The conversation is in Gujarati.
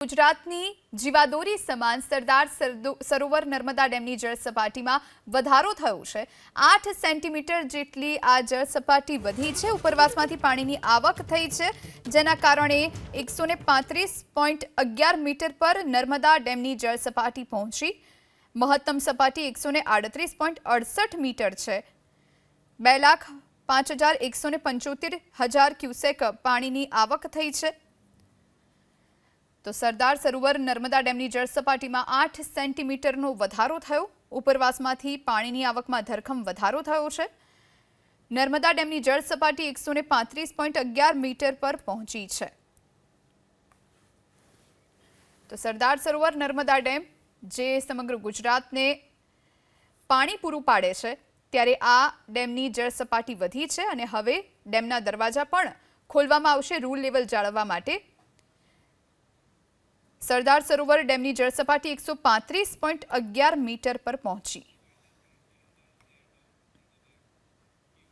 ગુજરાતની જીવાદોરી સમાન સરદાર સરોવર નર્મદા ડેમની જળ સપાટીમાં વધારો થયો છે। 8 સેન્ટીમીટર જેટલી આ જળ સપાટી વધી છે। ઉપરવાસમાંથી પાણીની આવક થઈ છે, જેના કારણે 135.11 મીટર પર નર્મદા ડેમની જળ સપાટી પહોંચી। મહત્તમ સપાટી 138.68 મીટર છે। 2,05,175 ક્યુસેક પાણીની આવક થઈ છે। તો સરદાર સરોવર નર્મદા ડેમની જળ સપાટીમાં 8 સેન્ટીમીટરનો વધારો થયો। ઉપરવાસમાંથી પાણીની આવકમાં ધરખમ વધારો થયો છે। નર્મદા ડેમની જળ સપાટી 135.11 મીટર પર પહોંચી છે। તો સરદાર સરોવર નર્મદા ડેમ જે સમગ્ર ગુજરાતને પાણી પૂરું પાડે છે, ત્યારે આ ડેમની જળ સપાટી વધી છે અને હવે ડેમના દરવાજા પણ ખોલવામાં આવશે રૂલ લેવલ જાળવવા માટે। સરદાર સરોવર ડેમની જળ સપાટી 135.11 મીટર પર પહોંચી।